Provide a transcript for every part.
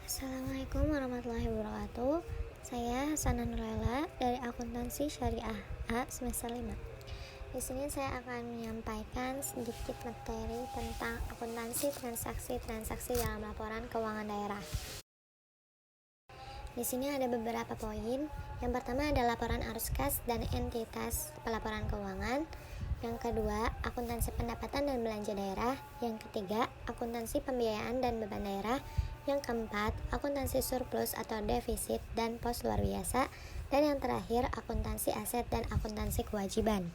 Assalamualaikum warahmatullahi wabarakatuh. Saya Hasanah Nurlela dari Akuntansi Syariah A semester 5. Di sini saya akan menyampaikan sedikit materi tentang akuntansi transaksi dalam laporan keuangan daerah. Di sini ada beberapa poin. Yang pertama ada laporan arus kas dan entitas pelaporan keuangan. Yang kedua, akuntansi pendapatan dan belanja daerah. Yang ketiga, akuntansi pembiayaan dan beban daerah. Yang keempat, akuntansi surplus atau defisit dan pos luar biasa. Dan yang terakhir, akuntansi aset dan akuntansi kewajiban.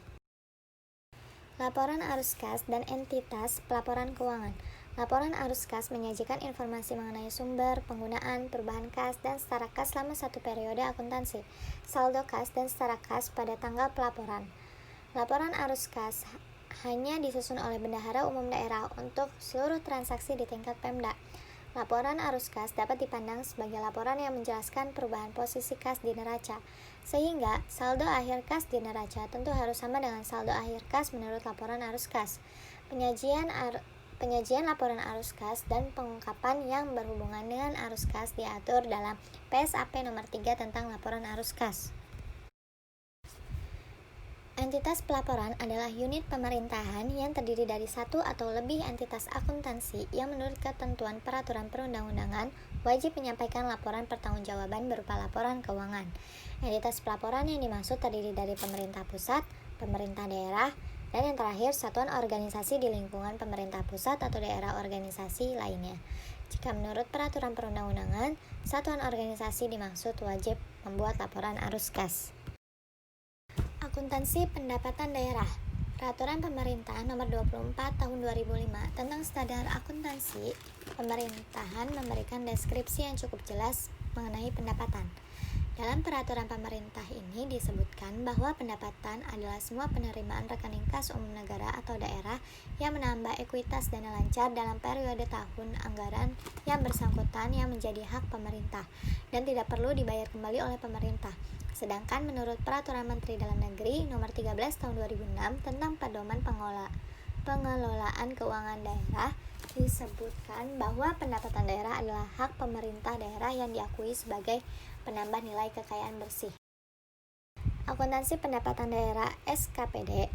Laporan arus kas dan entitas pelaporan keuangan. Laporan arus kas menyajikan informasi mengenai sumber, penggunaan, perubahan kas, dan setara kas selama satu periode akuntansi, saldo kas, dan setara kas pada tanggal pelaporan. Laporan arus kas hanya disusun oleh Bendahara Umum Daerah untuk seluruh transaksi di tingkat Pemda. Laporan arus kas dapat dipandang sebagai laporan yang menjelaskan perubahan posisi kas di neraca, sehingga saldo akhir kas di neraca tentu harus sama dengan saldo akhir kas menurut laporan arus kas. Penyajian laporan arus kas dan pengungkapan yang berhubungan dengan arus kas diatur dalam PSAP nomor 3 tentang laporan arus kas. Entitas pelaporan adalah unit pemerintahan yang terdiri dari satu atau lebih entitas akuntansi yang menurut ketentuan peraturan perundang-undangan wajib menyampaikan laporan pertanggungjawaban berupa laporan keuangan. Entitas pelaporan yang dimaksud terdiri dari pemerintah pusat, pemerintah daerah, dan yang terakhir satuan organisasi di lingkungan pemerintah pusat atau daerah organisasi lainnya. Jika menurut peraturan perundang-undangan, satuan organisasi dimaksud wajib membuat laporan arus kas. Akuntansi pendapatan daerah. Peraturan Pemerintah Nomor 24 Tahun 2005 tentang standar akuntansi pemerintahan memberikan deskripsi yang cukup jelas mengenai pendapatan. Dalam peraturan pemerintah ini disebutkan bahwa pendapatan adalah semua penerimaan rekening kas umum negara atau daerah yang menambah ekuitas dana lancar dalam periode tahun anggaran yang bersangkutan yang menjadi hak pemerintah dan tidak perlu dibayar kembali oleh pemerintah. Sedangkan menurut Peraturan Menteri Dalam Negeri Nomor 13 Tahun 2006 tentang Pedoman Pengelolaan Keuangan Daerah disebutkan bahwa pendapatan daerah adalah hak pemerintah daerah yang diakui sebagai penambah nilai kekayaan bersih. Akuntansi pendapatan daerah (SKPD).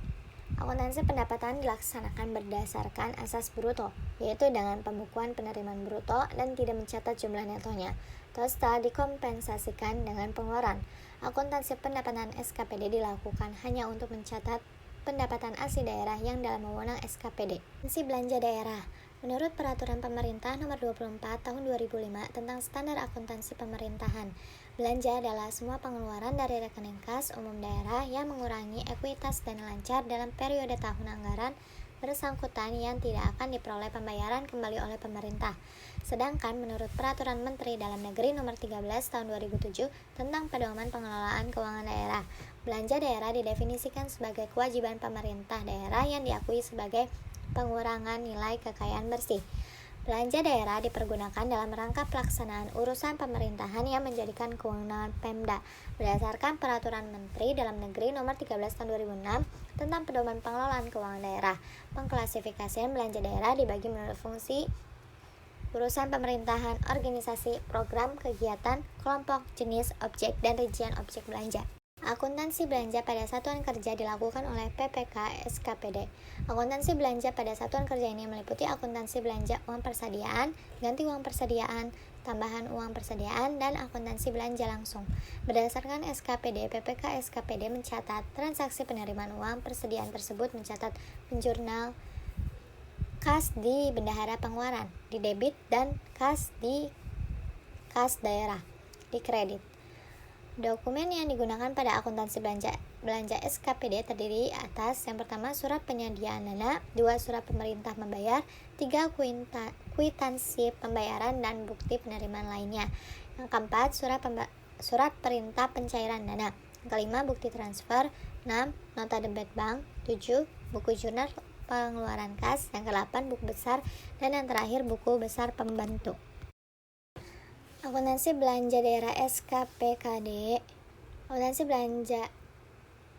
Akuntansi pendapatan dilaksanakan berdasarkan asas bruto, yaitu dengan pembukuan penerimaan bruto dan tidak mencatat jumlah netonya, terus setelah dikompensasikan dengan pengeluaran. Akuntansi pendapatan SKPD dilakukan hanya untuk mencatat pendapatan asli daerah yang dalam wewenang SKPD. Akuntansi belanja daerah. Menurut Peraturan Pemerintah Nomor 24 Tahun 2005 tentang Standar Akuntansi Pemerintahan, belanja adalah semua pengeluaran dari rekening kas umum daerah yang mengurangi ekuitas dana lancar dalam periode tahun anggaran bersangkutan yang tidak akan diperoleh pembayaran kembali oleh pemerintah. Sedangkan menurut Peraturan Menteri Dalam Negeri Nomor 13 Tahun 2007 tentang Pedoman Pengelolaan Keuangan Daerah, belanja daerah didefinisikan sebagai kewajiban pemerintah daerah yang diakui sebagai pengurangan nilai kekayaan bersih. Belanja daerah dipergunakan dalam rangka pelaksanaan urusan pemerintahan yang menjadikan kewenangan Pemda berdasarkan Peraturan Menteri Dalam Negeri Nomor 13 Tahun 2006 tentang Pedoman Pengelolaan Keuangan Daerah. Pengklasifikasian belanja daerah dibagi menurut fungsi, urusan pemerintahan, organisasi, program, kegiatan, kelompok, jenis, objek, dan rincian objek belanja. Akuntansi belanja pada satuan kerja dilakukan oleh PPK SKPD. Akuntansi belanja pada satuan kerja ini meliputi akuntansi belanja uang persediaan, ganti uang persediaan, tambahan uang persediaan, dan akuntansi belanja langsung. Berdasarkan SKPD, PPK SKPD mencatat transaksi penerimaan uang persediaan tersebut mencatat penjurnal kas di Bendahara Pengeluaran, di debit, dan kas di kas daerah, di kredit. Dokumen yang digunakan pada akuntansi belanja SKPD terdiri atas yang pertama surat penyediaan dana, 2 surat pemerintah membayar, 3 kwitansi pembayaran dan bukti penerimaan lainnya. Yang keempat surat perintah pencairan dana. Yang kelima bukti transfer, 6 nota debit bank, 7 buku jurnal pengeluaran kas, yang ke-8 buku besar, dan yang terakhir buku besar pembentuk. Akuntansi belanja daerah SKPKD. Akuntansi belanja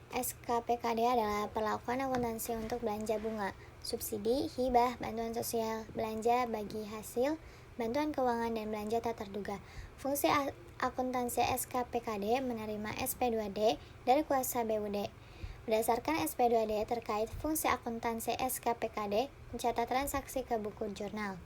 SKPKD adalah perlakuan akuntansi untuk belanja bunga, subsidi, hibah, bantuan sosial, belanja bagi hasil, bantuan keuangan dan belanja tak terduga. Fungsi akuntansi SKPKD menerima SP2D dari kuasa BUD. Berdasarkan SP2D terkait fungsi akuntansi SKPKD, mencatat transaksi ke buku jurnal.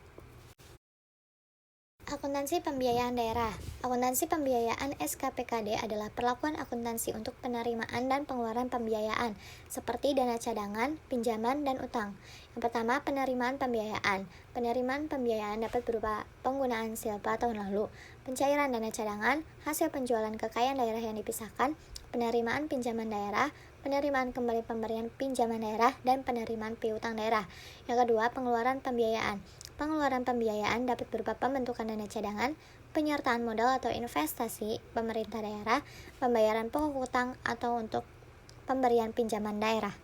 Akuntansi pembiayaan daerah. Akuntansi pembiayaan SKPKD adalah perlakuan akuntansi untuk penerimaan dan pengeluaran pembiayaan, seperti dana cadangan, pinjaman, dan utang. Yang pertama, penerimaan pembiayaan. Penerimaan pembiayaan dapat berupa penggunaan silpa tahun lalu, pencairan dana cadangan, hasil penjualan kekayaan daerah yang dipisahkan, penerimaan pinjaman daerah, penerimaan kembali pemberian pinjaman daerah, dan penerimaan piutang daerah. Yang kedua, pengeluaran pembiayaan. Pengeluaran pembiayaan dapat berupa pembentukan dana cadangan, penyertaan modal atau investasi pemerintah daerah, pembayaran pokok utang, atau untuk pemberian pinjaman daerah.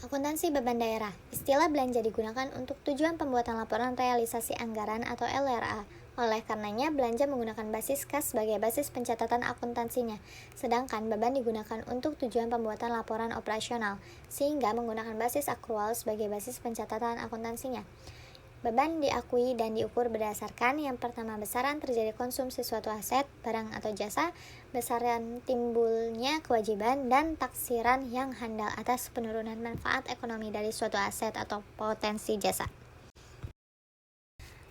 Akuntansi beban daerah. Istilah belanja digunakan untuk tujuan pembuatan laporan realisasi anggaran atau LRA. Oleh karenanya, belanja menggunakan basis kas sebagai basis pencatatan akuntansinya, sedangkan beban digunakan untuk tujuan pembuatan laporan operasional, sehingga menggunakan basis akrual sebagai basis pencatatan akuntansinya. Beban diakui dan diukur berdasarkan yang pertama, besaran terjadi konsumsi suatu aset, barang atau jasa, besaran timbulnya kewajiban, dan taksiran yang handal atas penurunan manfaat ekonomi dari suatu aset atau potensi jasa.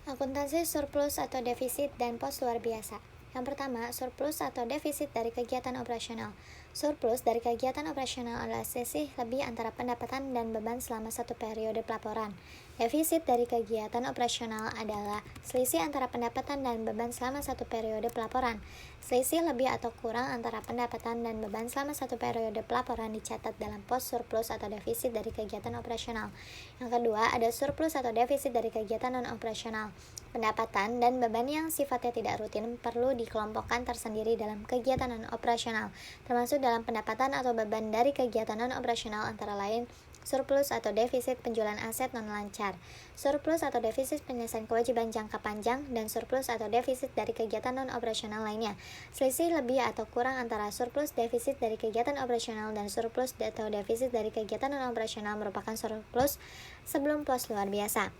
Akuntansi surplus atau defisit dan pos luar biasa. Yang pertama, surplus atau defisit dari kegiatan operasional. Surplus dari kegiatan operasional adalah selisih lebih antara pendapatan dan beban selama satu periode pelaporan. Defisit dari kegiatan operasional adalah selisih antara pendapatan dan beban selama satu periode pelaporan. Selisih lebih atau kurang antara pendapatan dan beban selama satu periode pelaporan dicatat dalam pos surplus atau defisit dari kegiatan operasional. Yang kedua, ada surplus atau defisit dari kegiatan non-operasional. Pendapatan dan beban yang sifatnya tidak rutin perlu dikelompokkan tersendiri dalam kegiatan non-operasional, termasuk dalam pendapatan atau beban dari kegiatan non-operasional antara lain surplus atau defisit penjualan aset non-lancar, surplus atau defisit penyelesaian kewajiban jangka panjang, dan surplus atau defisit dari kegiatan non-operasional lainnya. Selisih lebih atau kurang antara surplus defisit dari kegiatan operasional dan surplus atau defisit dari kegiatan non-operasional merupakan surplus sebelum pos luar biasa.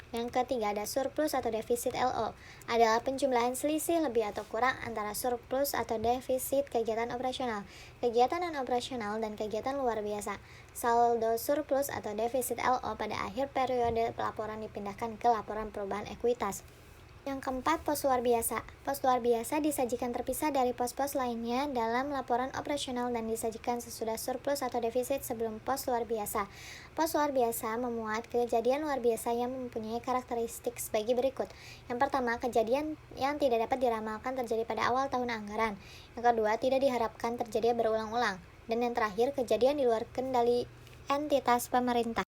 Yang ketiga, ada surplus atau defisit LO, adalah penjumlahan selisih lebih atau kurang antara surplus atau defisit kegiatan operasional, kegiatan non-operasional, dan kegiatan luar biasa. Saldo surplus atau defisit LO pada akhir periode pelaporan dipindahkan ke laporan perubahan ekuitas. Yang keempat, pos luar biasa. Pos luar biasa disajikan terpisah dari pos-pos lainnya dalam laporan operasional dan disajikan sesudah surplus atau defisit sebelum pos luar biasa. Pos luar biasa memuat kejadian luar biasa yang mempunyai karakteristik sebagai berikut. Yang pertama, kejadian yang tidak dapat diramalkan terjadi pada awal tahun anggaran. Yang kedua, tidak diharapkan terjadi berulang-ulang. Dan yang terakhir, kejadian di luar kendali entitas pemerintah.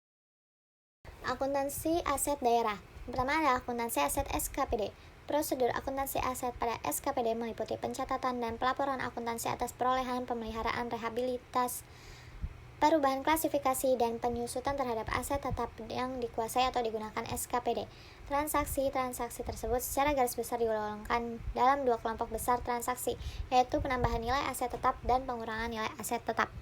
Akuntansi aset daerah. Pertama ada akuntansi aset SKPD. Prosedur akuntansi aset pada SKPD meliputi pencatatan dan pelaporan akuntansi atas perolehan, pemeliharaan, rehabilitas, perubahan klasifikasi, dan penyusutan terhadap aset tetap yang dikuasai atau digunakan SKPD. Transaksi-transaksi tersebut secara garis besar digolongkan dalam dua kelompok besar transaksi, yaitu penambahan nilai aset tetap dan pengurangan nilai aset tetap.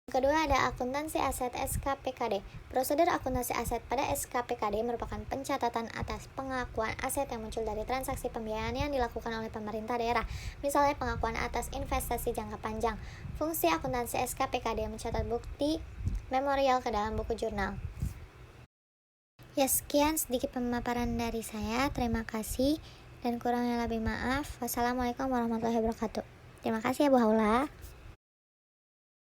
Kedua ada akuntansi aset SKPKD. Prosedur akuntansi aset pada SKPKD merupakan pencatatan atas pengakuan aset yang muncul dari transaksi pembiayaan yang dilakukan oleh pemerintah daerah, misalnya pengakuan atas investasi jangka panjang. Fungsi akuntansi SKPKD mencatat bukti memorial ke dalam buku jurnal. Ya, sekian sedikit pemaparan dari saya. Terima kasih dan kurangnya lebih maaf. Wassalamualaikum warahmatullahi wabarakatuh. Terima kasih ya Bu Haula.